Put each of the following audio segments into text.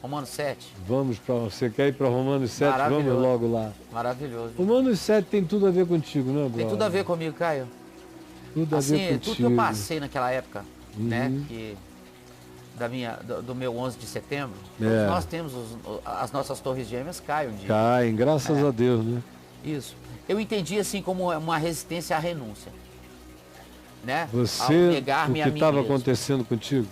Romanos 7. Vamos para... Você quer ir para Romanos 7? Vamos logo lá. Maravilhoso. Romanos 7 tem tudo a ver contigo, né, brother? Tem tudo a ver comigo, Caio. Tudo a ver contigo. Tudo que eu passei naquela época, né? Do meu 11 de setembro. Todos nós temos as nossas torres gêmeas caem um dia. Caem, graças a Deus, né? Isso. Eu entendi assim como uma resistência à renúncia. Né? Você, o que estava acontecendo contigo?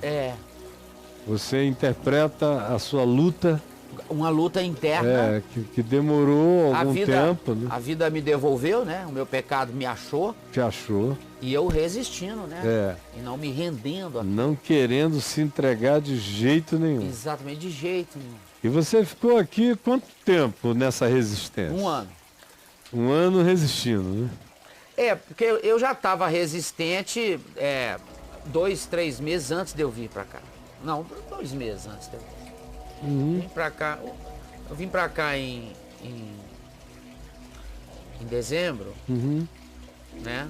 Você interpreta a sua luta. Uma luta interna. Que demorou algum tempo, né? A vida me devolveu, né? O meu pecado me achou. Te achou. E eu resistindo, né? E não me rendendo. Não querendo se entregar de jeito nenhum. Exatamente, de jeito nenhum. E você ficou aqui quanto tempo nessa resistência? 1 ano. 1 ano resistindo, né? Porque eu já estava resistente 2, 3 meses antes de eu vir para cá. Não, 2 meses antes de eu vir. Vim pra cá, eu vim para cá em dezembro, né?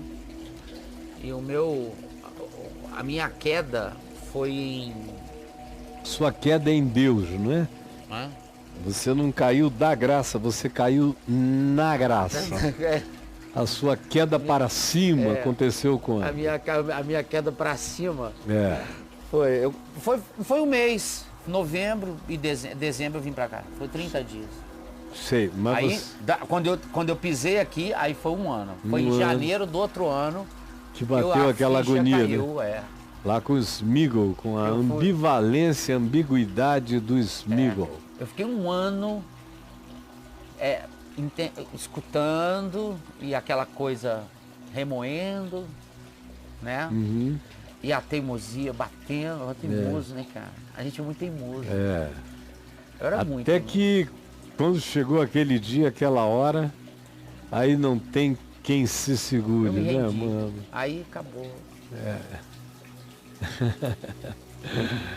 E a minha queda foi em... Sua queda é em Deus, não é? Você não caiu da graça, você caiu na graça. A sua queda para cima aconteceu quando? A minha queda para cima foi um mês. Novembro e dezembro eu vim para cá. Foi 30 dias. Sei, mas aí, quando eu pisei aqui, aí foi 1 ano. Foi em janeiro do outro ano. Que bateu aquela agonia, caiu, né? Lá com o Smigol, com a ambivalência, a ambiguidade do Smigol. Eu fiquei 1 ano escutando e aquela coisa remoendo, né? E a teimosia batendo, teimoso, né, cara? A gente é muito teimoso. Eu era muito. Até que quando chegou aquele dia, aquela hora, aí não tem quem se segure, né, mano? Aí acabou.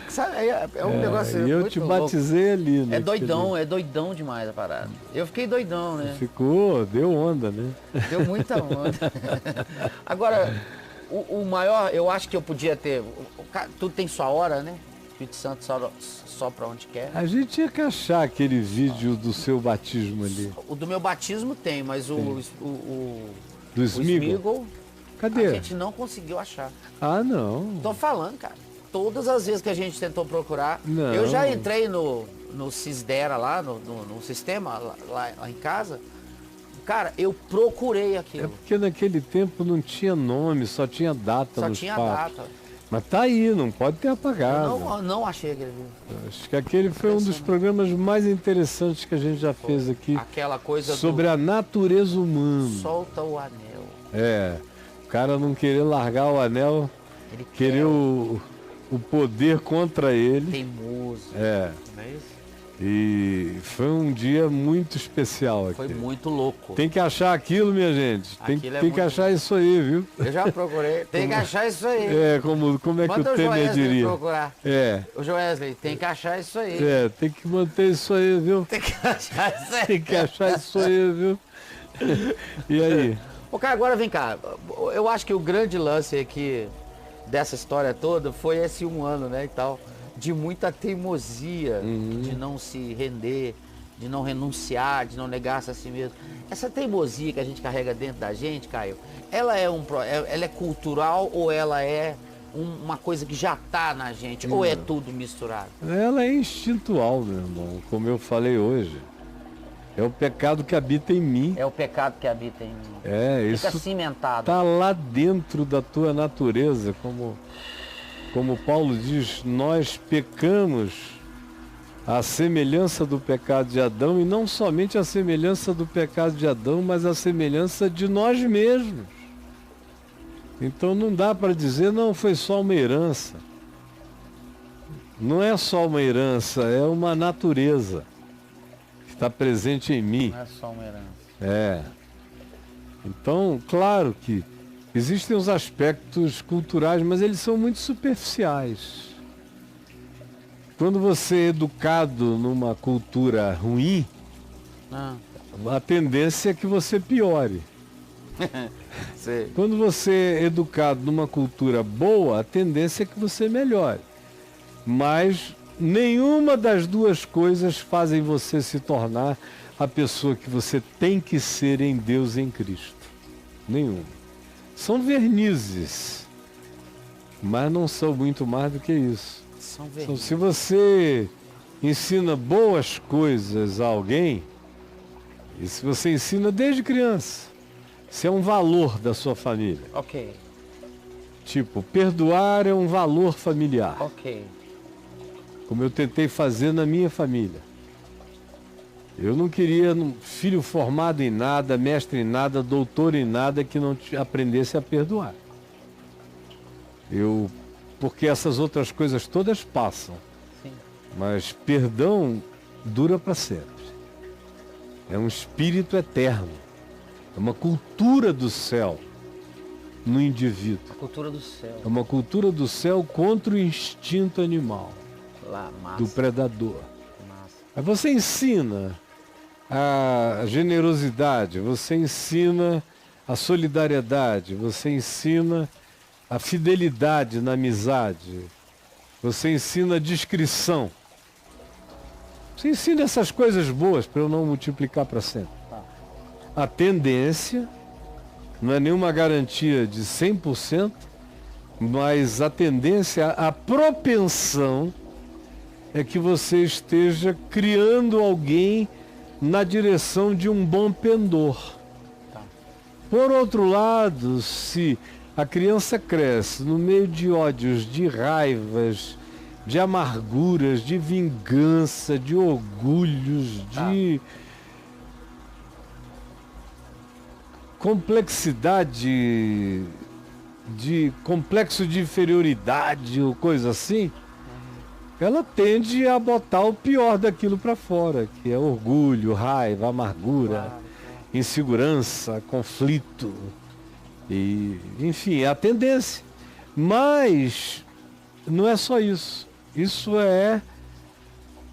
Sabe, é um negócio. E eu te batizei ali, né? É doidão demais a parada. Eu fiquei doidão, né? Ficou, deu onda, né? Deu muita onda. Agora, o maior, eu acho que eu podia ter. Tudo tem sua hora, né? O Espírito Santo só para onde quer. A gente tinha que achar aquele vídeo do seu batismo ali. O do meu batismo tem, mas do Smigol? Cadê? A gente não conseguiu achar. Ah, não. Tô falando, cara. Todas as vezes que a gente tentou procurar, eu já entrei no Cisdera lá, no sistema, lá em casa. Cara, eu procurei aquilo. É porque naquele tempo não tinha nome, só tinha data nos fatos. Mas tá aí, não pode ter apagado. Eu não achei aquele vídeo. Acho que aquele foi um dos programas mais interessantes que a gente já fez aqui. Aquela coisa sobre a natureza humana. Solta o anel. O cara não querer largar o anel, ele querer o poder contra ele. Teimoso. Não é isso? E foi um dia muito especial aqui. Foi muito louco. Tem que achar aquilo, minha gente. Tem que achar isso aí, viu? Eu já procurei. Tem que achar isso aí. Como é que o Temer diria? Procurar. O Joesley, tem que achar isso aí. Tem que manter isso aí, viu? Tem que achar isso aí. Tem que achar isso aí, viu? E aí? Cara, agora vem cá. Eu acho que o grande lance aqui dessa história toda foi esse 1 ano, né, e tal. De muita teimosia, de não se render, de não renunciar, de não negar-se a si mesmo. Essa teimosia que a gente carrega dentro da gente, Caio, ela é cultural ou ela é uma coisa que já está na gente, ou é tudo misturado? Ela é instintual, meu irmão, como eu falei hoje. É o pecado que habita em mim. É o pecado que habita em mim. Fica isso cimentado. Está lá dentro da tua natureza, como Paulo diz, nós pecamos à semelhança do pecado de Adão, e não somente a semelhança do pecado de Adão, mas a semelhança de nós mesmos. Então não dá para dizer, não, foi só uma herança. Não é só uma herança, é uma natureza que está presente em mim. Não é só uma herança. Então, claro que existem os aspectos culturais, mas eles são muito superficiais. Quando você é educado numa cultura ruim, a tendência é que você piore. Quando você é educado numa cultura boa, a tendência é que você melhore. Mas nenhuma das duas coisas fazem você se tornar a pessoa que você tem que ser em Deus e em Cristo. Nenhuma. São vernizes, mas não são muito mais do que isso. Então, se você ensina boas coisas a alguém, e se você ensina desde criança, se é um valor da sua família. Ok. Tipo, perdoar é um valor familiar. Ok. Como eu tentei fazer na minha família. Eu não queria um filho formado em nada, mestre em nada, doutor em nada, que não aprendesse a perdoar. Porque essas outras coisas todas passam. Sim. Mas perdão dura para sempre. É um espírito eterno. É uma cultura do céu no indivíduo. A cultura do céu. É uma cultura do céu contra o instinto animal. Lá, massa. Do predador. Massa. Aí você ensina a generosidade, você ensina a solidariedade, você ensina a fidelidade na amizade, você ensina a discrição. Você ensina essas coisas boas para eu não multiplicar para sempre. A tendência, não é nenhuma garantia de 100%, mas a tendência, a propensão é que você esteja criando alguém na direção de um bom pendor. Por outro lado, se a criança cresce no meio de ódios, de raivas, de amarguras, de vingança, de orgulhos, de complexidade, de complexo de inferioridade ou coisa assim, ela tende a botar o pior daquilo para fora, que é orgulho, raiva, amargura, insegurança, conflito. E, enfim, é a tendência. Mas não é só isso. Isso é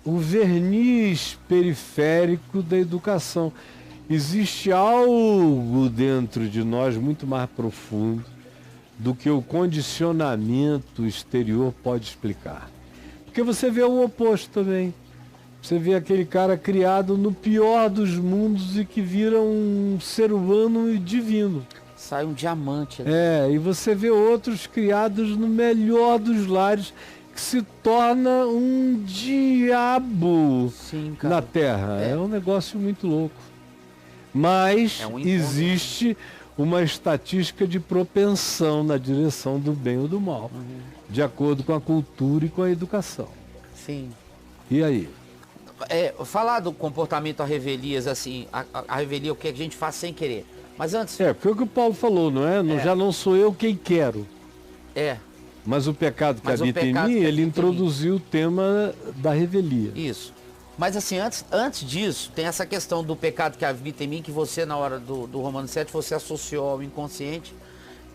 o verniz periférico da educação. Existe algo dentro de nós muito mais profundo do que o condicionamento exterior pode explicar. Porque você vê o oposto também. Você vê aquele cara criado no pior dos mundos e que vira um ser humano divino. Sai um diamante. E você vê outros criados no melhor dos lares que se torna um diabo. Sim, cara. Na Terra. É um negócio muito louco. Mas existe uma estatística de propensão na direção do bem ou do mal, de acordo com a cultura e com a educação. Sim. E aí? Falar do comportamento a revelias, assim, a revelia é o que a gente faz sem querer. Mas antes... porque é o que o Paulo falou, não é? Já não sou eu quem quero. Mas o pecado que habita em mim, ele introduziu o tema da revelia. Isso. Mas assim, antes disso, tem essa questão do pecado que habita em mim, que você, na hora do Romanos 7, você associou ao inconsciente,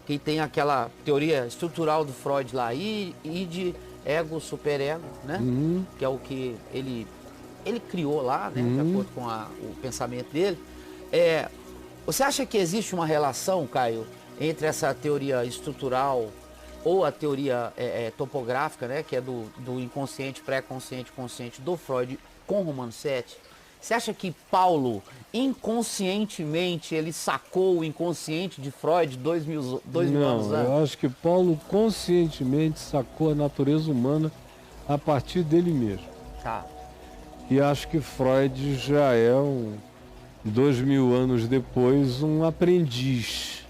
que tem aquela teoria estrutural do Freud lá, e de ego, superego, né? Que é o que ele criou lá, né? De acordo com o pensamento dele. Você acha que existe uma relação, Caio, entre essa teoria estrutural ou a teoria topográfica, né? Que é do inconsciente, pré-consciente, consciente do Freud, com Romanos 7, você acha que Paulo, inconscientemente, ele sacou o inconsciente de Freud 2000 anos antes? Não, eu acho que Paulo conscientemente sacou a natureza humana a partir dele mesmo. E acho que Freud já é, 2000 anos depois, um aprendiz.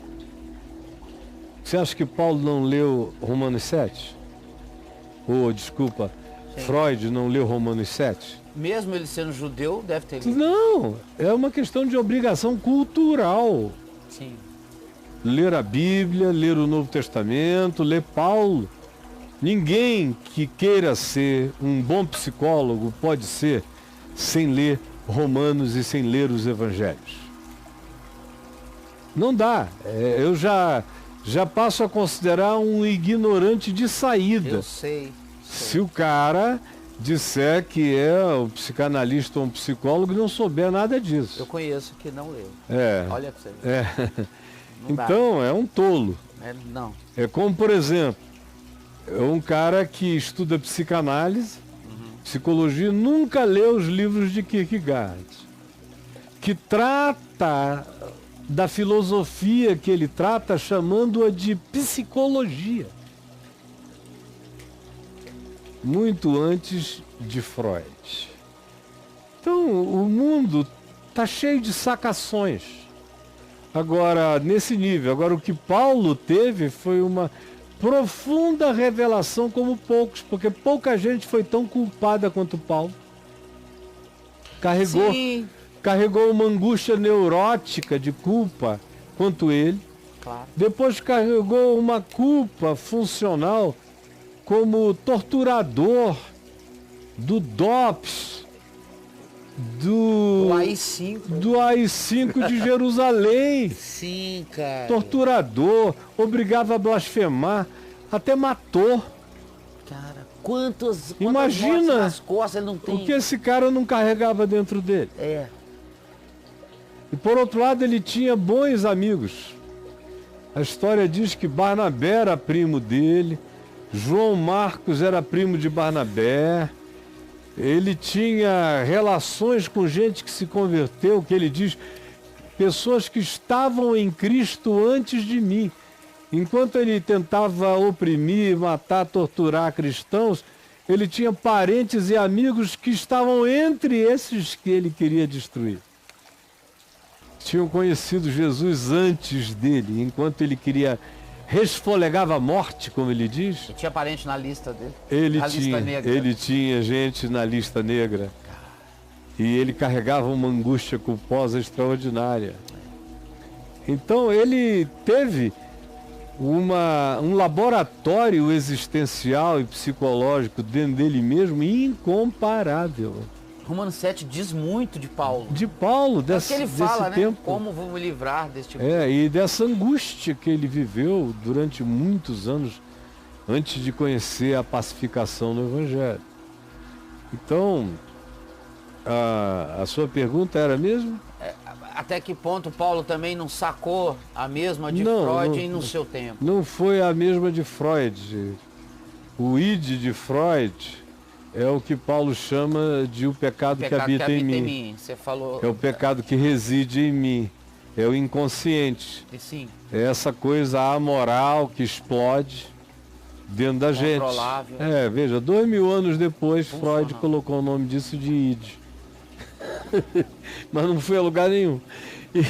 Você acha que Paulo não leu Romanos 7? Desculpa, sim. Freud não leu Romanos 7? Mesmo ele sendo judeu, deve ter lido. Não, é uma questão de obrigação cultural. Sim. Ler a Bíblia, ler o Novo Testamento, ler Paulo. Ninguém que queira ser um bom psicólogo pode ser sem ler Romanos e sem ler os Evangelhos. Não dá. Eu já passo a considerar um ignorante de saída. Eu sei. Se o cara disser que é um psicanalista ou um psicólogo e não souber nada disso. Eu conheço que não leu. Olha pra você ver. Então, é um tolo. Não. É como, por exemplo, um cara que estuda psicanálise psicologia, nunca leu os livros de Kierkegaard, que trata da filosofia que ele trata, chamando-a de psicologia. Muito antes de Freud. Então, o mundo está cheio de sacações. Agora, nesse nível. Agora, o que Paulo teve foi uma profunda revelação como poucos, porque pouca gente foi tão culpada quanto Paulo. Carregou uma angústia neurótica de culpa quanto ele. Claro. Depois carregou uma culpa funcional como torturador do DOPS, do AI-5 de Jerusalém. Sim, cara. Torturador, obrigava a blasfemar, até matou. Cara, quantas Imagina mortes nas costas ele não tem? O que esse cara não carregava dentro dele. É. E por outro lado, ele tinha bons amigos. A história diz que Barnabé era primo dele, João Marcos era primo de Barnabé. Ele tinha relações com gente que se converteu, que ele diz, pessoas que estavam em Cristo antes de mim. Enquanto ele tentava oprimir, matar, torturar cristãos, ele tinha parentes e amigos que estavam entre esses que ele queria destruir. Tinham conhecido Jesus antes dele, enquanto ele resfolegava a morte, como ele diz. Ele tinha parente na lista dele. Ele tinha gente na lista negra. E ele carregava uma angústia culposa extraordinária. Então ele teve um laboratório existencial e psicológico dentro dele mesmo incomparável. Romanos 7 diz muito de Paulo. De Paulo, desse ele fala, tempo. Né? Como vou me livrar deste tipo e dessa angústia que ele viveu durante muitos anos antes de conhecer a pacificação no Evangelho. Então, a sua pergunta era mesmo? Até que ponto Paulo também não sacou a mesma de Freud no seu tempo? Não foi a mesma de Freud. O id de Freud é o que Paulo chama de o pecado que habita em mim. Você falou. É o pecado que reside em mim. É o inconsciente. Sim. É essa coisa amoral que explode dentro da gente. Veja, 2000 anos depois, Freud colocou o nome disso de id. Mas não foi a lugar nenhum.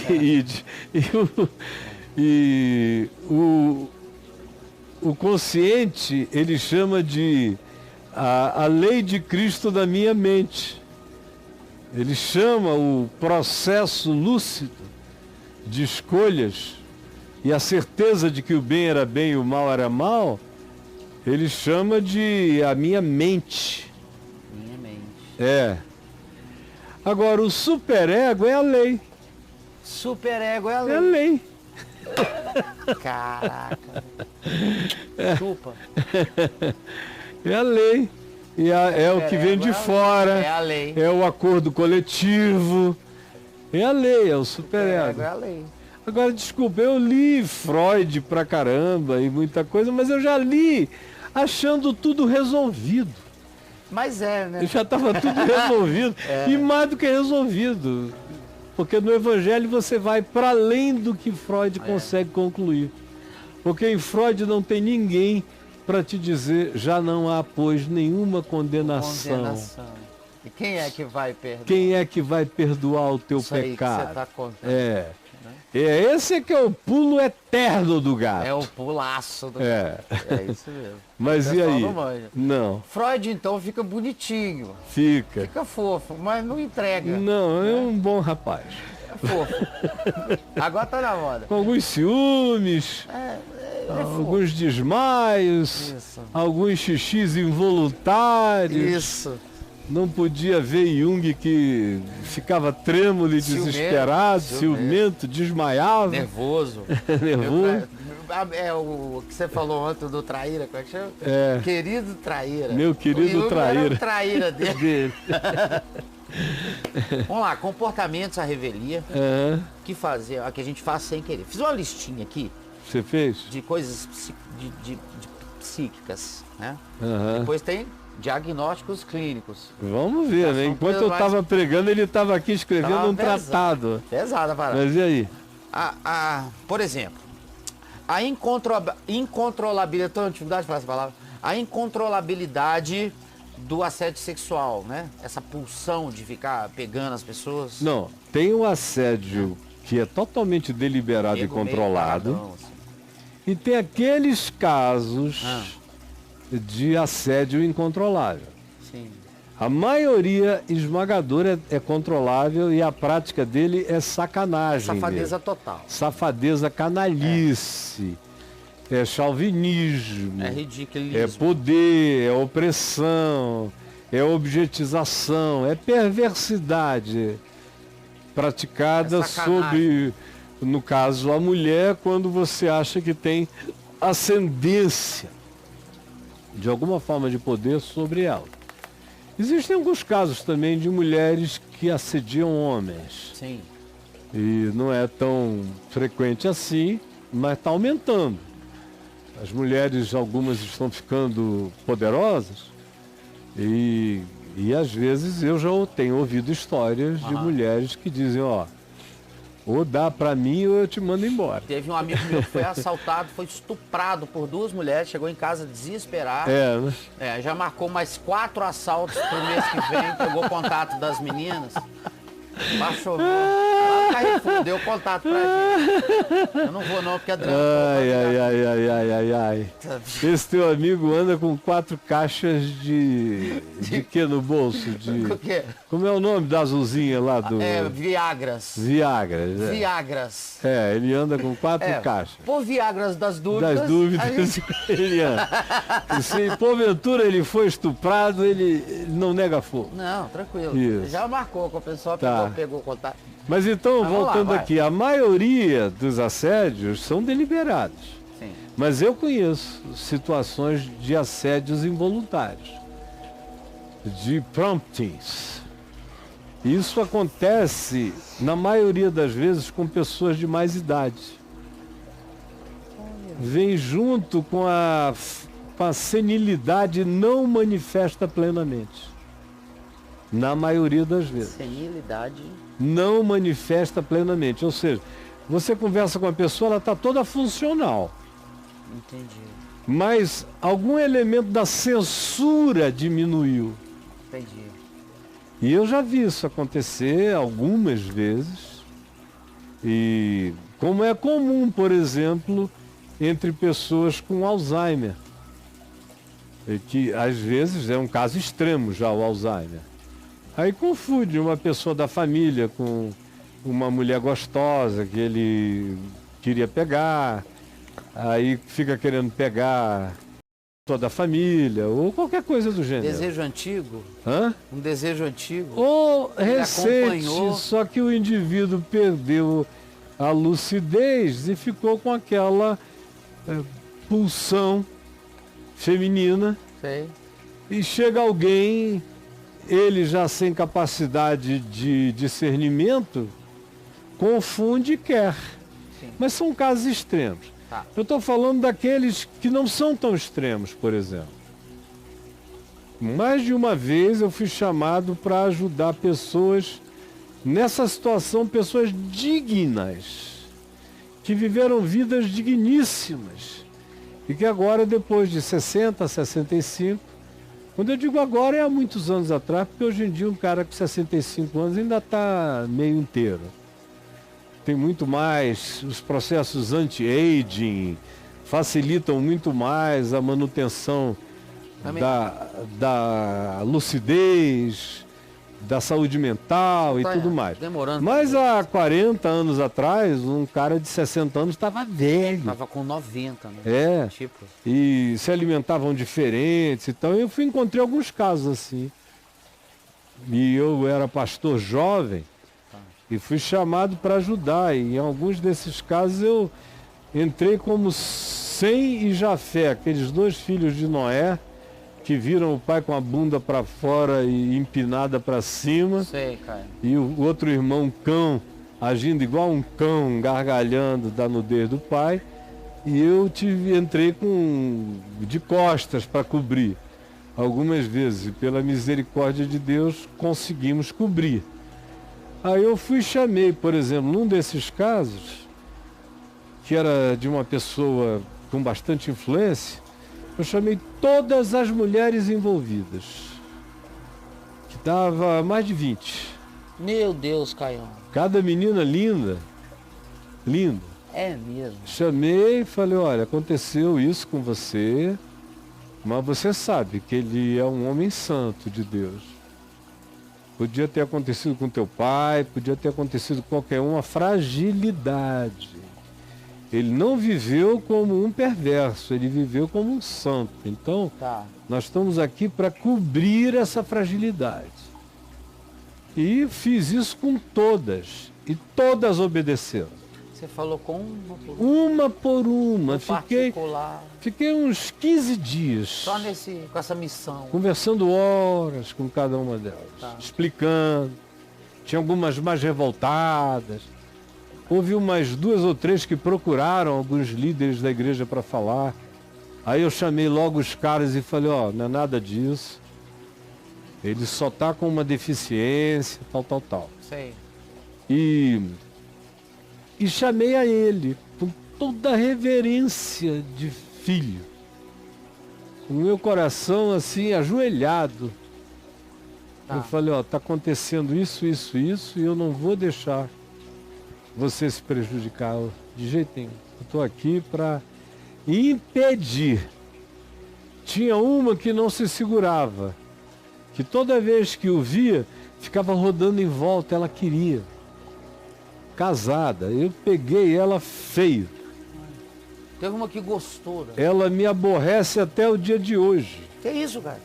Id. O consciente, ele chama de a lei de Cristo da minha mente. Ele chama o processo lúcido de escolhas e a certeza de que o bem era bem e o mal era mal, ele chama de a minha mente. Minha mente. Agora, o superego é a lei. Superego é a lei. É a lei. Caraca. Chupa. É a lei. E é o que vem de fora. É a lei. É o acordo coletivo. É a lei, é o superego. É a lei. Agora, desculpa, eu li Freud pra caramba e muita coisa, mas eu já li achando tudo resolvido. Mas né? Já estava tudo resolvido. E mais do que resolvido. Porque no Evangelho você vai para além do que Freud consegue concluir. Porque em Freud não tem ninguém para te dizer, já não há, pois, nenhuma condenação. E quem é que vai perdoar? Quem é que vai perdoar o teu Isso pecado? Aí que você tá contando. Esse é que é o pulo eterno do gato. É o pulaço do gato. É isso mesmo. Mas e aí? Não. Freud, então, fica bonitinho. Fica. Fica fofo, mas não entrega. Não, é um bom rapaz. É fofo. Agora tá na moda. Com alguns ciúmes, alguns desmaios, alguns xixis involuntários. Isso. Não podia ver Jung que ficava trêmulo e desesperado, ciumento, desmaiava. Nervoso. Nervoso. É o que você falou ontem do traíra, como é que chama? Querido traíra. Meu querido traíra. Era o traíra dele. Vamos lá, comportamentos à revelia. Que fazer, que a gente faz sem querer. Fiz uma listinha aqui. Você fez? De coisas de psíquicas, né? Depois tem Diagnósticos clínicos. Vamos ver, né? Enquanto eu estava pregando, ele estava aqui escrevendo tratado. Pesada a parada. Mas e aí? Por exemplo, a incontrolabilidade, eu tenho dificuldade de falar essa palavra, a incontrolabilidade do assédio sexual, né? Essa pulsão de ficar pegando as pessoas. Não, tem o assédio que é totalmente deliberado e controlado. Paradão, assim. E tem aqueles casos de assédio incontrolável. Sim. A maioria esmagadora é controlável e a prática dele é sacanagem. Safadeza mesmo. total. Safadeza, canalice, é chauvinismo, É ridiculismo. é poder, é opressão, é objetização, é perversidade praticada sobre, no caso, a mulher, quando você acha que tem ascendência de alguma forma de poder sobre ela. Existem alguns casos também de mulheres que assediam homens. Sim. E não é tão frequente assim, mas está aumentando. As mulheres, algumas estão ficando poderosas e às vezes eu já tenho ouvido histórias de mulheres que dizem, ó, ou dá pra mim ou eu te mando embora. Teve um amigo meu que foi assaltado, foi estuprado por 2 mulheres, chegou em casa desesperado. Né? Já marcou mais 4 assaltos pro mês que vem, pegou contato das meninas. Baixou. Lá no Carrefour, deu contato pra gente. Eu não vou não, porque a Adriana... Ai. Esse teu amigo anda com 4 caixas de quê no bolso? O quê? Como é o nome da azulzinha lá do... Viagras. Viagras, é. Viagras. Ele anda com 4 caixas. Por Viagras das dúvidas... Das dúvidas, ele anda. E se porventura ele foi estuprado, ele não nega fogo. Não, tranquilo. Isso. Já marcou com o pessoal, pegou contato. Mas então, voltando aqui, a maioria dos assédios são deliberados. Sim. Mas eu conheço situações de assédios involuntários, de promptings. Isso acontece, na maioria das vezes, com pessoas de mais idade. Vem junto com a senilidade não manifesta plenamente. Na maioria das vezes. Senilidade. Não manifesta plenamente. Ou seja, você conversa com a pessoa, ela está toda funcional. Entendi. Mas algum elemento da censura diminuiu. Entendi. E eu já vi isso acontecer algumas vezes. E como é comum, por exemplo, entre pessoas com Alzheimer. E que às vezes é um caso extremo já o Alzheimer. Aí confunde uma pessoa da família com uma mulher gostosa que ele queria pegar, aí fica querendo pegar toda a família, ou qualquer coisa do gênero. Desejo antigo? Um desejo antigo? Ou recente, acompanhou. Só que o indivíduo perdeu a lucidez e ficou com aquela pulsão feminina. Sei. E chega alguém, ele já sem capacidade de discernimento, confunde e quer. Sim. Mas são casos extremos. Tá. Eu estou falando daqueles que não são tão extremos, por exemplo. Mais de uma vez eu fui chamado para ajudar pessoas nessa situação, pessoas dignas, que viveram vidas digníssimas e que agora, depois de 60, 65, quando eu digo agora é há muitos anos atrás, porque hoje em dia um cara com 65 anos ainda está meio inteiro. Tem muito mais, os processos anti-aging facilitam muito mais a manutenção da lucidez, da saúde mental e tudo mais. Demorando. Mas há 40 anos atrás, um cara de 60 anos estava velho. Estava com 90, né? É. Tipo. E se alimentavam enquanto então eu encontrei alguns casos assim. E eu era pastor jovem e fui chamado para ajudar. E em alguns desses casos eu entrei como Sem e Jafé, aqueles 2 filhos de Noé, que viram o pai com a bunda para fora e empinada para cima. Sei, cara. E o outro irmão cão, agindo igual um cão, gargalhando da nudez do pai. E eu entrei de costas para cobrir. algumas vezes, e pela misericórdia de Deus, conseguimos cobrir. Aí eu fui e chamei, por exemplo, num desses casos, que era de uma pessoa com bastante influência, eu chamei todas as mulheres envolvidas, que dava mais de 20. Meu Deus, Caião. Cada menina linda, linda. É mesmo. Chamei e falei, olha, aconteceu isso com você, mas você sabe que ele é um homem santo de Deus. Podia ter acontecido com teu pai, podia ter acontecido com qualquer um, a fragilidade. Ele não viveu como um perverso, ele viveu como um santo. Então, nós estamos aqui para cobrir essa fragilidade. E fiz isso com todas, e todas obedeceram. Você falou com uma por uma? Uma por uma. Fiquei uns 15 dias. Só com essa missão. Conversando horas com cada uma delas. Explicando. Tinha algumas mais revoltadas. Houve umas 2 ou 3 que procuraram alguns líderes da igreja para falar. Aí eu chamei logo os caras e falei, ó, não é nada disso. Ele só está com uma deficiência, tal. Sei. E chamei a ele com toda a reverência de filho. Com o meu coração assim, ajoelhado. Eu falei, ó, está acontecendo isso, e eu não vou deixar você se prejudicar de jeito nenhum. Eu estou aqui para impedir. Tinha uma que não se segurava, que toda vez que o via, ficava rodando em volta, ela queria. Casada, eu peguei ela feio. Teve uma que gostou, né? Ela me aborrece até o dia de hoje. Que isso, cara?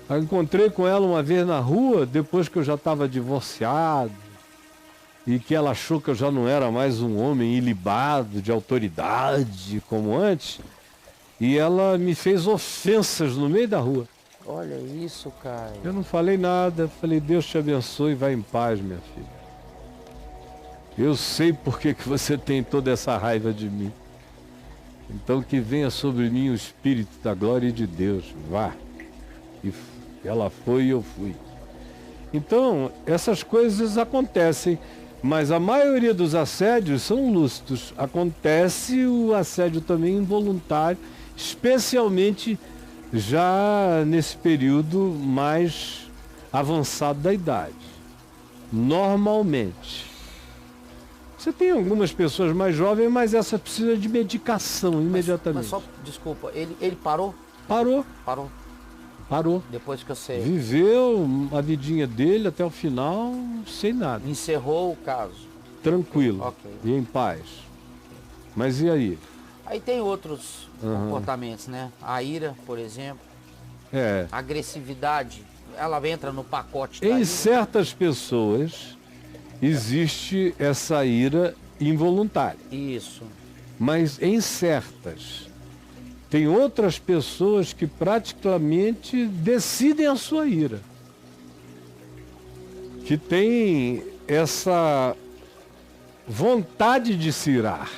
Eu encontrei com ela uma vez na rua, depois que eu já estava divorciado, e que ela achou que eu já não era mais um homem ilibado, de autoridade, como antes, e ela me fez ofensas no meio da rua. Olha isso, cara. Eu não falei nada, falei, Deus te abençoe e vai em paz, minha filha. Eu sei por que você tem toda essa raiva de mim. Então que venha sobre mim o Espírito da glória de Deus. Vá. E ela foi e eu fui. Então, essas coisas acontecem, mas a maioria dos assédios são lúcidos. Acontece o assédio também involuntário, especialmente já nesse período mais avançado da idade. Normalmente. Você tem algumas pessoas mais jovens, mas essa precisa de medicação imediatamente. Mas só, desculpa, ele parou? Parou. Depois que você... Viveu a vidinha dele até o final, sem nada. Encerrou o caso? Tranquilo. Ok. E em paz. Mas e aí? Aí tem outros comportamentos, né? A ira, por exemplo. A agressividade, ela entra no pacote da ira. Em certas pessoas... existe essa ira involuntária. Isso. Mas em certas, tem outras pessoas que praticamente decidem a sua ira. Que tem essa vontade de se irar.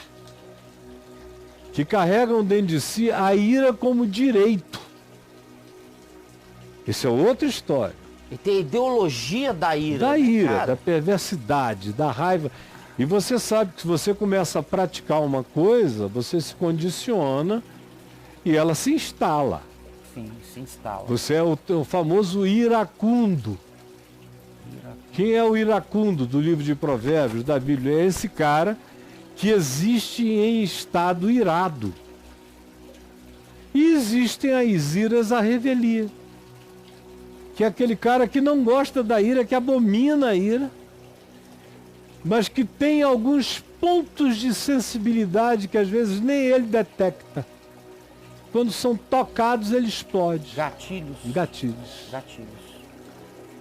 Que carregam dentro de si a ira como direito. Isso é outra história. E tem a ideologia da ira. Da ira, cara? da perversidade, da raiva. E você sabe que se você começa a praticar uma coisa, você se condiciona e ela se instala. Sim, se instala. Você é o famoso iracundo. Quem é o iracundo do livro de Provérbios, da Bíblia? É esse cara que existe em estado irado. E existem as iras à revelia. Que é aquele cara que não gosta da ira, que abomina a ira, mas que tem alguns pontos de sensibilidade que às vezes nem ele detecta. Quando são tocados, ele explode. Gatilhos.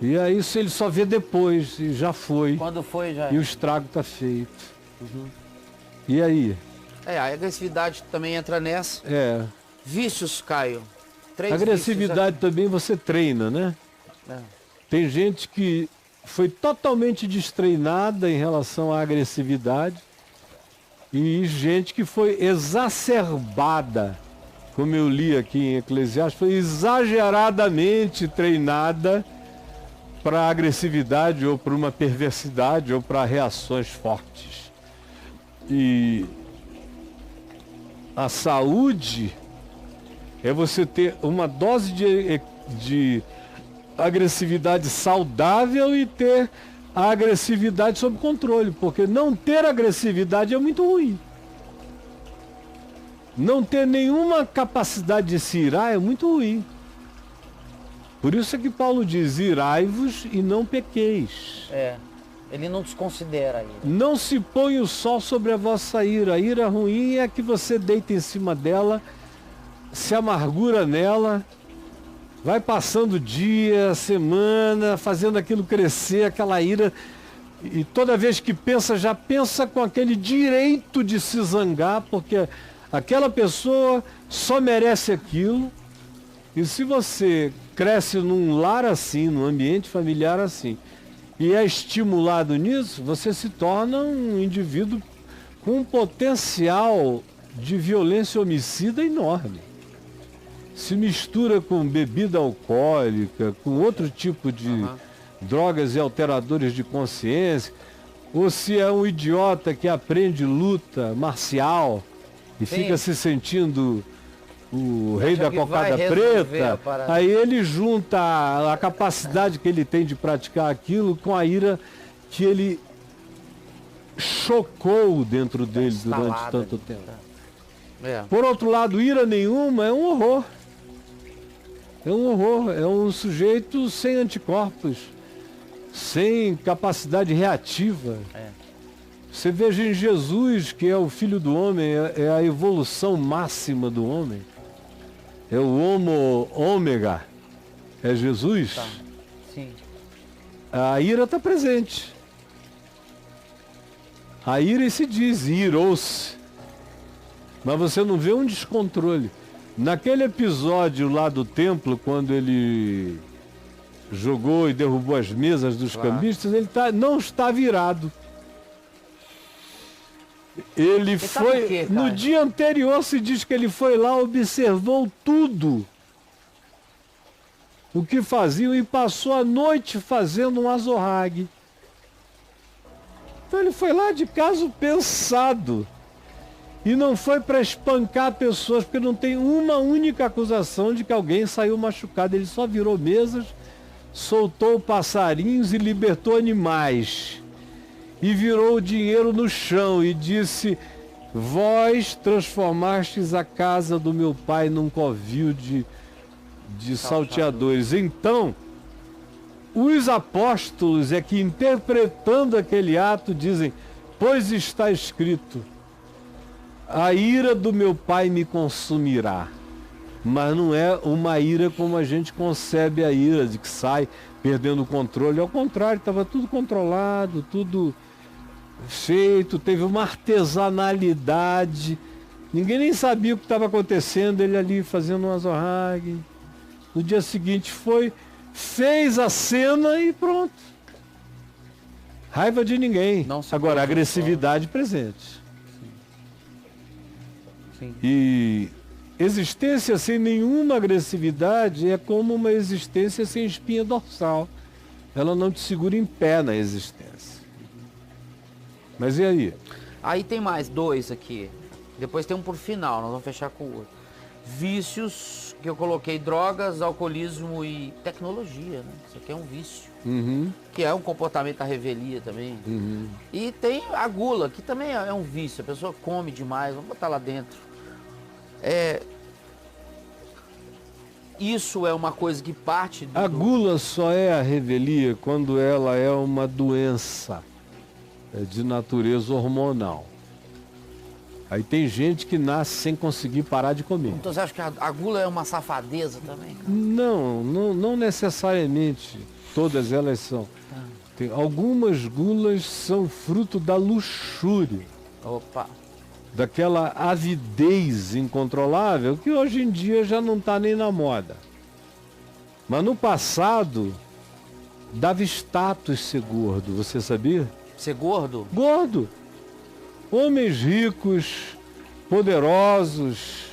E aí isso ele só vê depois, e já foi. Quando foi, já. E o estrago está feito. E aí? A agressividade também entra nessa. Vícios, Caio. Agressividade também você treina, né? Tem gente que foi totalmente destreinada em relação à agressividade e gente que foi exacerbada como eu li aqui em Eclesiastes, foi exageradamente treinada para agressividade ou para uma perversidade ou para reações fortes. E a saúde é você ter uma dose de agressividade saudável e ter a agressividade sob controle, porque não ter agressividade é muito ruim. Não ter nenhuma capacidade de se irar é muito ruim. Por isso é que Paulo diz, irai-vos e não pequeis. Ele não desconsidera isso. Não se põe o sol sobre a vossa ira. A ira ruim é que você deita em cima dela, se amargura nela, vai passando dia, semana, fazendo aquilo crescer, aquela ira, e toda vez que pensa, já pensa com aquele direito de se zangar, porque aquela pessoa só merece aquilo. E se você cresce num lar assim, num ambiente familiar assim, e é estimulado nisso, você se torna um indivíduo com um potencial de violência homicida enorme. Se mistura com bebida alcoólica, com outro tipo de drogas e alteradores de consciência, ou se é um idiota que aprende luta marcial e fica se sentindo o rei da cocada preta, aí ele junta a capacidade que ele tem de praticar aquilo com a ira que ele chocou dentro dele durante tanto tempo. Por outro lado, ira nenhuma é um horror. É um horror, é um sujeito sem anticorpos, sem capacidade reativa. Você veja em Jesus, que é o Filho do Homem, é a evolução máxima do homem. É o Homo Ômega, é Jesus. Tá. Sim. A ira está presente. A ira se diz, irou-se. Mas você não vê um descontrole. Naquele episódio lá do templo, quando ele jogou e derrubou as mesas dos cambistas, ele não está virado. Ele foi, quê, no dia anterior se diz que ele foi lá, observou tudo o que faziam e passou a noite fazendo um azorrague. Então ele foi lá de caso pensado e não foi para espancar pessoas, porque não tem uma única acusação de que alguém saiu machucado. Ele só virou mesas, soltou passarinhos e libertou animais. E virou o dinheiro no chão e disse, vós transformastes a casa do meu pai num covil de salteadores. Então, os apóstolos é que, interpretando aquele ato, dizem, pois está escrito, a ira do meu pai me consumirá. Mas não é uma ira como a gente concebe a ira, de que sai perdendo o controle. Ao contrário, estava tudo controlado, tudo feito, teve uma artesanalidade, ninguém nem sabia o que estava acontecendo, ele ali fazendo um azorrague. No dia seguinte fez a cena e pronto. Raiva de ninguém. Agora, agressividade presente. Sim. E existência sem nenhuma agressividade é como uma existência sem espinha dorsal. Ela não te segura em pé na existência. Mas e aí? Aí tem mais dois aqui. Depois tem um por final, nós vamos fechar com o outro. Vícios, que eu coloquei drogas, alcoolismo e tecnologia, né? Isso aqui é um vício. Que é um comportamento à revelia também. E tem a gula, que também é um vício. A pessoa come demais, vamos botar lá dentro. Isso é uma coisa que parte A gula só é a revelia quando ela é uma doença de natureza hormonal. Aí tem gente que nasce sem conseguir parar de comer. Então você acha que a gula é uma safadeza também? Não necessariamente todas elas são. Tem, algumas gulas são fruto da luxúria. Opa! Daquela avidez incontrolável que hoje em dia já não está nem na moda. Mas no passado dava status ser gordo, você sabia? Ser gordo? Gordo. Homens ricos, poderosos,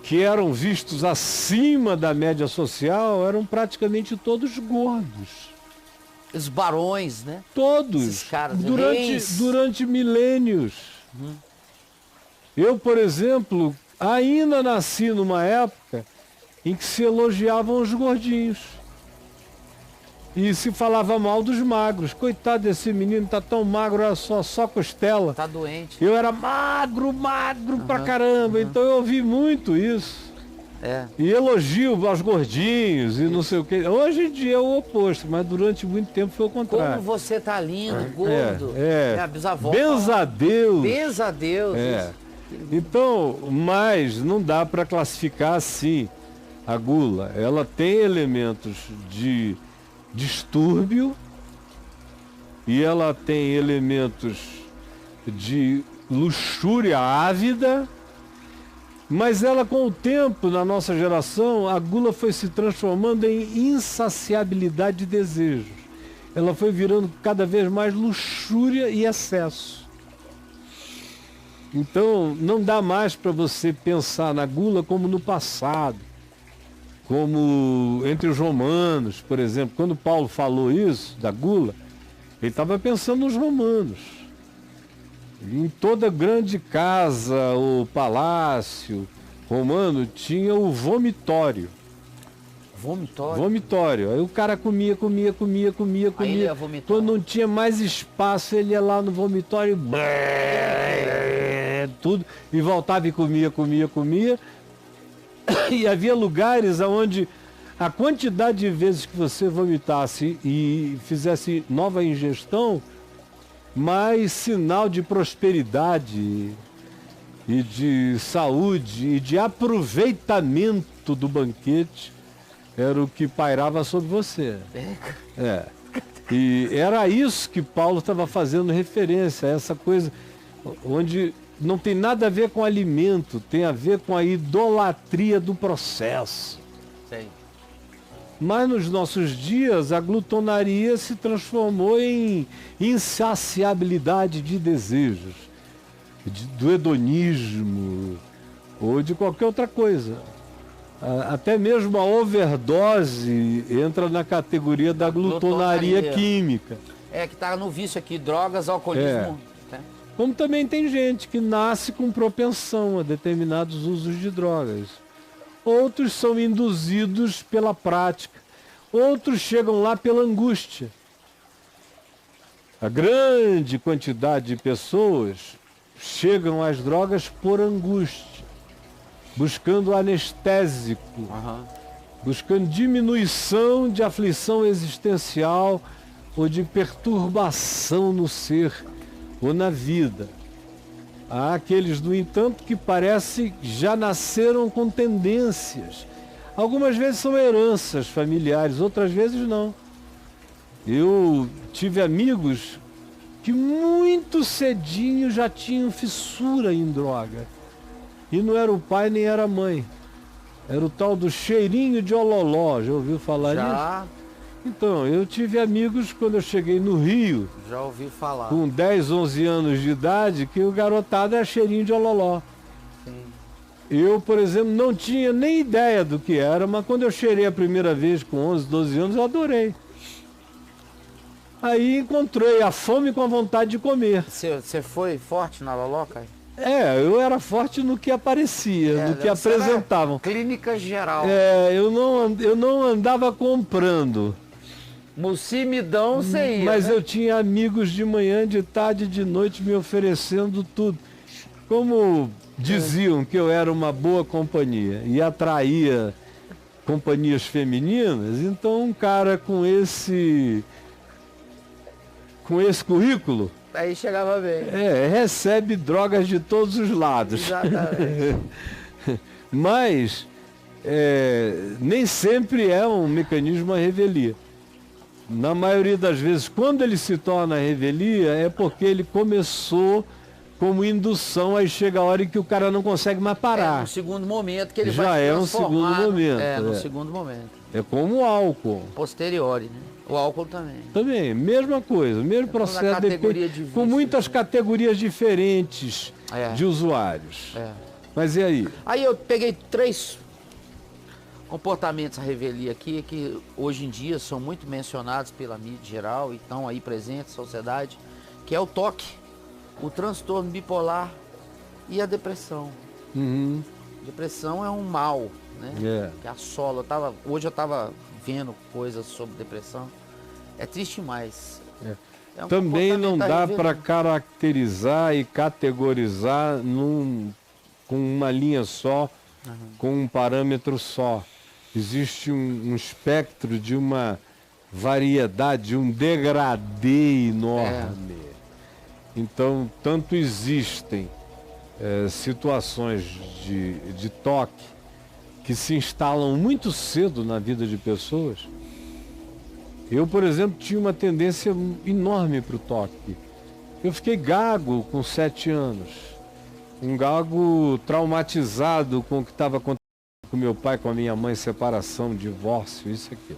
que eram vistos acima da média social eram praticamente todos gordos. Os barões, né? Todos. Esses caras, durante milênios. Eu, por exemplo, ainda nasci numa época em que se elogiavam os gordinhos. E se falava mal dos magros. Coitado desse menino, tá tão magro, era só costela. Tá doente. Eu era magro pra caramba. Então eu ouvi muito isso. E elogio aos gordinhos e não sei o quê. Hoje em dia é o oposto, mas durante muito tempo foi o contrário. Como você tá lindo, gordo. A bisavó. Benza a Deus. Benza a Deus. Então, mas não dá para classificar assim a gula. Ela tem elementos de distúrbio e ela tem elementos de luxúria ávida, mas ela, com o tempo, na nossa geração, a gula foi se transformando em insaciabilidade de desejos. Ela foi virando cada vez mais luxúria e excesso. Então, não dá mais para você pensar na gula como no passado, como entre os romanos, por exemplo. Quando Paulo falou isso, da gula, ele estava pensando nos romanos. Em toda grande casa ou palácio romano tinha o vomitório. Vomitório. Aí o cara comia. Aí ele ia vomitar. Quando não tinha mais espaço, ele ia lá no vomitório, tudo, e voltava e comia. E havia lugares onde a quantidade de vezes que você vomitasse e fizesse nova ingestão, mais sinal de prosperidade e de saúde e de aproveitamento do banquete era o que pairava sobre você. E era isso que Paulo estava fazendo referência, essa coisa onde não tem nada a ver com alimento, tem a ver com a idolatria do processo. Sim. Mas nos nossos dias a glutonaria se transformou em insaciabilidade de desejos, do hedonismo ou de qualquer outra coisa. Até mesmo a overdose entra na categoria da glutonaria química. Que está no vício aqui, drogas, alcoolismo. Como também tem gente que nasce com propensão a determinados usos de drogas. Outros são induzidos pela prática. Outros chegam lá pela angústia. A grande quantidade de pessoas chegam às drogas por angústia, buscando anestésico, buscando diminuição de aflição existencial ou de perturbação no ser ou na vida. Há aqueles, no entanto, que parece já nasceram com tendências. Algumas vezes são heranças familiares, outras vezes não. Eu tive amigos que muito cedinho já tinham fissura em droga. E não era o pai nem era a mãe. Era o tal do cheirinho de ololó. Já ouviu falar nisso? Então, eu tive amigos quando eu cheguei no Rio. Já ouvi falar. Com 10, 11 anos de idade, que o garotado era cheirinho de ololó. Sim. Eu, por exemplo, não tinha nem ideia do que era, mas quando eu cheirei a primeira vez com 11, 12 anos, eu adorei. Aí encontrei a fome com a vontade de comer. Você foi forte na loló, Caio? Eu era forte no que aparecia, no que apresentavam. Clínica geral. Eu não andava comprando. Mucimidão você ia, mas né? Eu tinha amigos de manhã, de tarde, de noite me oferecendo tudo. Como diziam que eu era uma boa companhia e atraía companhias femininas, então um cara com esse currículo, aí chegava bem. Recebe drogas de todos os lados. Exatamente. Mas nem sempre é um mecanismo a revelia. Na maioria das vezes, quando ele se torna revelia, é porque ele começou como indução, aí chega a hora em que o cara não consegue mais parar. No segundo momento que ele já vai é um segundo momento. No segundo momento. É como o álcool. Posteriori, né? O álcool também. Também, mesma coisa, mesmo processo, com muitas categorias diferentes de usuários. Mas e aí? Aí eu peguei 3 comportamentos à revelia aqui, que hoje em dia são muito mencionados pela mídia geral e estão aí presentes na sociedade, que é o toque, o transtorno bipolar e a depressão. Uhum. Depressão é um mal, né? É. Que assola. Hoje eu estava vendo coisas sobre depressão. É triste demais. É um Também não comportamento dá a para revelia. caracterizar e categorizar com uma linha só, com um parâmetro só. Existe um espectro de uma variedade, um degradê enorme. Então, tanto existem situações de toque que se instalam muito cedo na vida de pessoas. Eu, por exemplo, tinha uma tendência enorme para o toque. Eu fiquei gago com 7 anos. Um gago traumatizado com o que estava acontecendo com meu pai, com a minha mãe, separação, divórcio, isso aqui.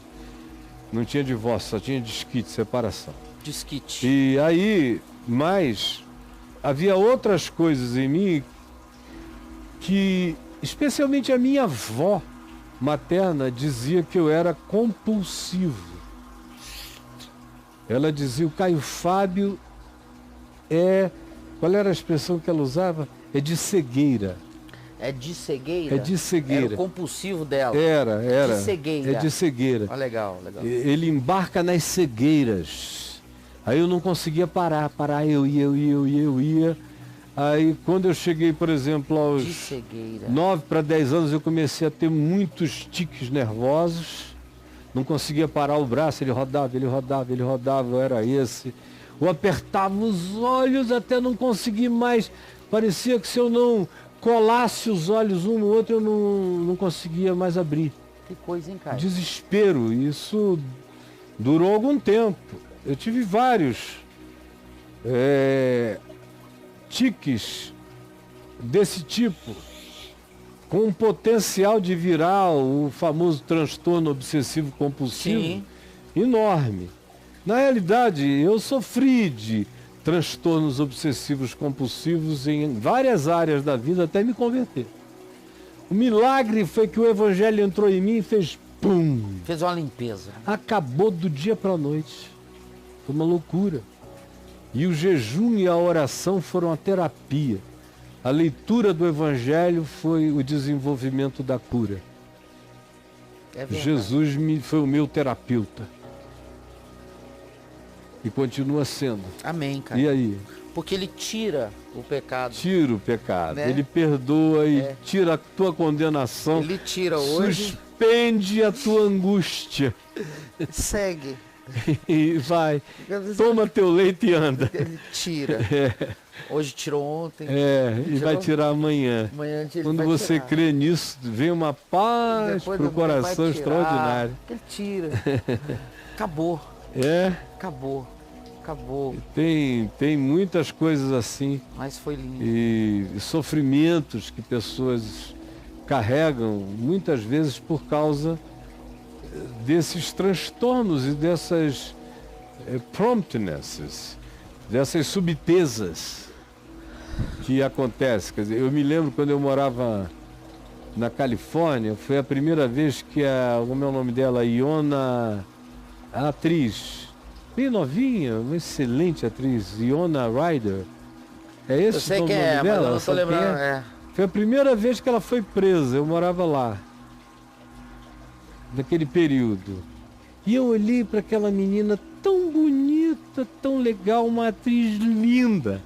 Não tinha divórcio, só tinha desquite, separação. Desquite. E aí, mas havia outras coisas em mim que, especialmente a minha avó materna, dizia que eu era compulsivo. Ela dizia, o Caio Fábio qual era a expressão que ela usava? É de cegueira. É de cegueira? É de cegueira. Era o compulsivo dela. Era. De cegueira. É de cegueira. Ah, legal. Ele embarca nas cegueiras. Aí eu não conseguia parar, eu ia. Aí quando eu cheguei, por exemplo, aos De cegueira. 9 para 10 anos, eu comecei a ter muitos tiques nervosos. Não conseguia parar o braço, ele rodava, eu era esse. Eu apertava os olhos até não conseguir mais. Parecia que se eu não colasse os olhos um no outro, eu não conseguia mais abrir. Que coisa, hein, cara? Desespero. Isso durou algum tempo. Eu tive vários tiques desse tipo, com um potencial de virar o famoso transtorno obsessivo compulsivo. Sim. Enorme. Na realidade, eu sofri de transtornos obsessivos compulsivos em várias áreas da vida até me converter. O milagre foi que o evangelho entrou em mim e fez pum! Fez uma limpeza. Acabou do dia para a noite. Foi uma loucura. E o jejum e a oração foram a terapia. A leitura do evangelho foi o desenvolvimento da cura. É verdade. Jesus foi o meu terapeuta. E continua sendo. Amém, cara. E aí? Porque ele tira o pecado. Tira o pecado. Né? Ele perdoa e tira a tua condenação. Ele tira hoje. Suspende a tua angústia. Segue. E vai. Toma teu leite e anda. Ele tira. Hoje tirou ontem. E vai tirar amanhã. Amanhã ele Quando vai você tirar. crê nisso, vem uma paz Depois pro do amanhã vai coração tirar. extraordinário. Ele tira. Acabou. Acabou. Tem muitas coisas assim. Mas foi lindo. E sofrimentos que pessoas carregam, muitas vezes por causa desses transtornos e dessas promptnesses, dessas subtezas que acontecem. Quer dizer, eu me lembro quando eu morava na Califórnia, foi a primeira vez que como é o nome dela? Iona, a atriz, bem novinha, uma excelente atriz, Iona Ryder. É esse Eu sei o nome quem é, mas dela? eu não tô Sabe quem lembrando. é? Foi a primeira vez que ela foi presa, eu morava lá, naquele período. E eu olhei para aquela menina tão bonita, tão legal, uma atriz linda.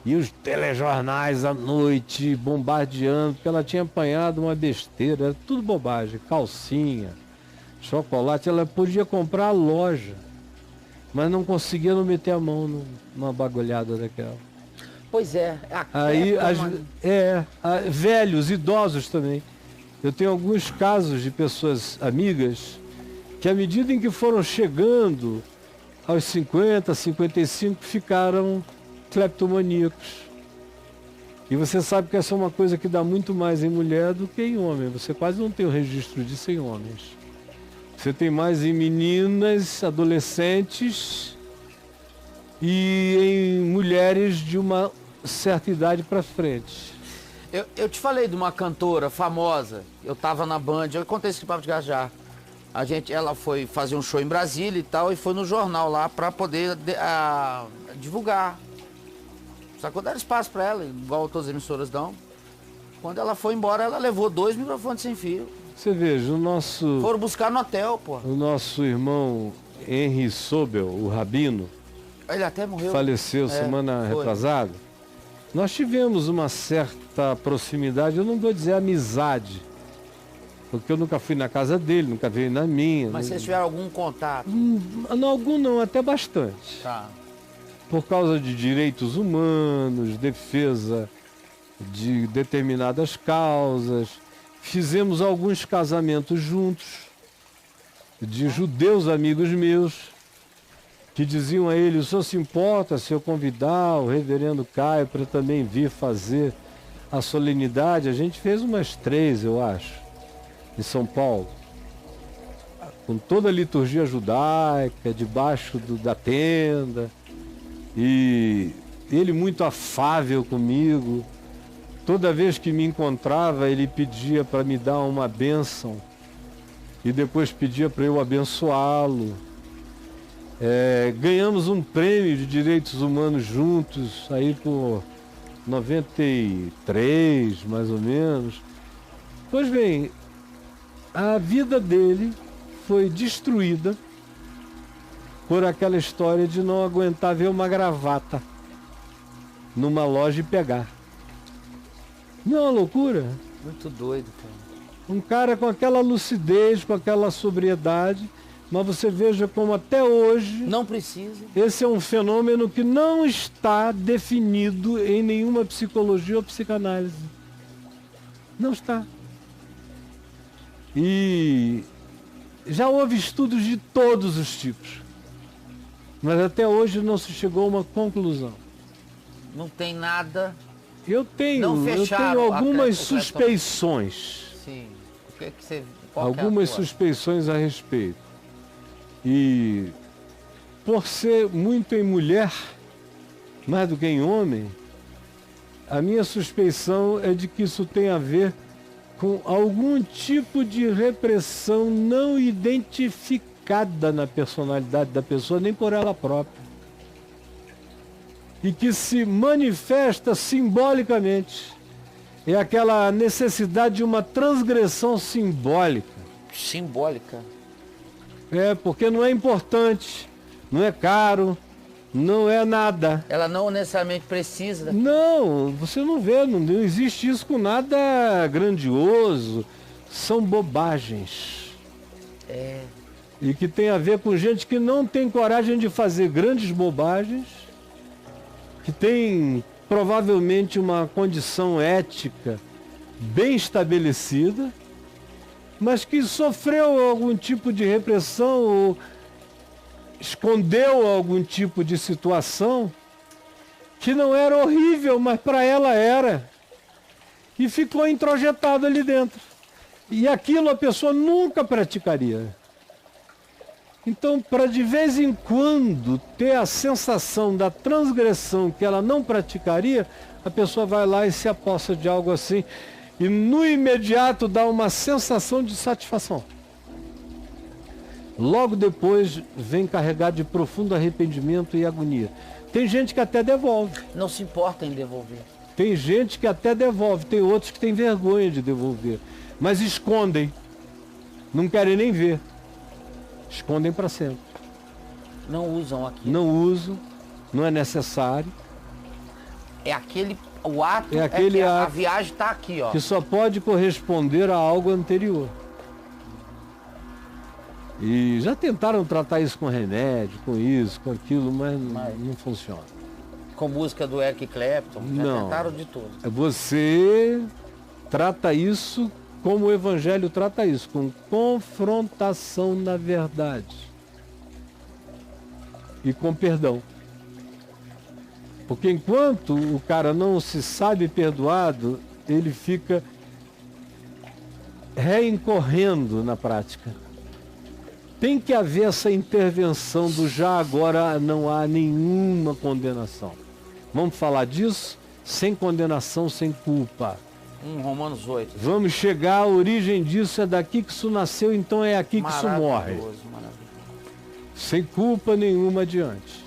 E os telejornais à noite bombardeando, porque ela tinha apanhado uma besteira, era tudo bobagem, calcinha, chocolate, ela podia comprar a loja, mas não conseguia não meter a mão numa bagulhada daquela. Pois é. Aí, velhos, idosos também. Eu tenho alguns casos de pessoas amigas que, à medida em que foram chegando aos 50, 55, ficaram cleptomaníacos. E você sabe que essa é uma coisa que dá muito mais em mulher do que em homem. Você quase não tem o registro disso em homens. Você tem mais em meninas, adolescentes e em mulheres de uma certa idade para frente. Eu te falei de uma cantora famosa, eu tava na Band, eu contei esse papo de já. Ela foi fazer um show em Brasília e tal, e foi no jornal lá pra poder divulgar. Sacou? Dar espaço pra ela, igual todas as emissoras dão. Quando ela foi embora, ela levou 2 microfones sem fio. Você veja, Foram buscar no hotel, pô. O nosso irmão Henry Sobel, o Rabino, Ele até morreu. faleceu semana retrasada. Nós tivemos uma certa proximidade, eu não vou dizer amizade, porque eu nunca fui na casa dele, nunca veio na minha. Mas vocês tiveram algum contato? Algum não, até bastante. Tá. Por causa de direitos humanos, defesa de determinadas causas. Fizemos alguns casamentos juntos, de judeus amigos meus, que diziam a ele: o senhor se importa se eu convidar o reverendo Caio para também vir fazer a solenidade? A gente fez umas 3, eu acho, em São Paulo, com toda a liturgia judaica, debaixo da tenda, e ele muito afável comigo. Toda vez que me encontrava, ele pedia para me dar uma bênção e depois pedia para eu abençoá-lo. Ganhamos um prêmio de direitos humanos juntos, aí por 93, mais ou menos. Pois bem, a vida dele foi destruída por aquela história de não aguentar ver uma gravata numa loja e pegar. Não é uma loucura? Muito doido, cara. Um cara com aquela lucidez, com aquela sobriedade, mas você veja como até hoje... Não precisa. Esse é um fenômeno que não está definido em nenhuma psicologia ou psicanálise. Não está. E já houve estudos de todos os tipos, mas até hoje não se chegou a uma conclusão. Não tem nada... Eu tenho algumas suspeições. Sim. Algumas suspeições a respeito. E por ser muito em mulher, mais do que em homem, a minha suspeição é de que isso tem a ver com algum tipo de repressão não identificada na personalidade da pessoa, nem por ela própria. E que se manifesta simbolicamente. É aquela necessidade de uma transgressão simbólica. Simbólica? Porque não é importante, não é caro, não é nada. Ela não necessariamente precisa. Não, você não vê, não existe isso com nada grandioso. São bobagens. E que tem a ver com gente que não tem coragem de fazer grandes bobagens, que tem provavelmente uma condição ética bem estabelecida, mas que sofreu algum tipo de repressão ou escondeu algum tipo de situação que não era horrível, mas para ela era. E ficou introjetado ali dentro. E aquilo a pessoa nunca praticaria. Então, para de vez em quando ter a sensação da transgressão que ela não praticaria, a pessoa vai lá e se aposta de algo assim, e no imediato dá uma sensação de satisfação. Logo depois vem carregado de profundo arrependimento e agonia. Tem gente que até devolve. Não se importa em devolver. Tem gente que até devolve, tem outros que têm vergonha de devolver, mas escondem, não querem nem ver. Escondem para sempre. Não usam aquilo. Não usam, não é necessário. É aquele, o ato, aquele ato a viagem está aqui, ó. Que só pode corresponder a algo anterior. E já tentaram tratar isso com remédio, com isso, com aquilo, mas não funciona. Com música do Eric Clapton, já tentaram de tudo. Você trata isso como o Evangelho trata isso, com confrontação na verdade e com perdão. Porque enquanto o cara não se sabe perdoado, ele fica reincorrendo na prática. Tem que haver essa intervenção do já agora não há nenhuma condenação. Vamos falar disso? Sem condenação, sem culpa. Romanos 8. Vamos chegar à origem disso, é daqui que isso nasceu, então é aqui que isso morre. Maravilhoso, maravilhoso. Sem culpa nenhuma adiante.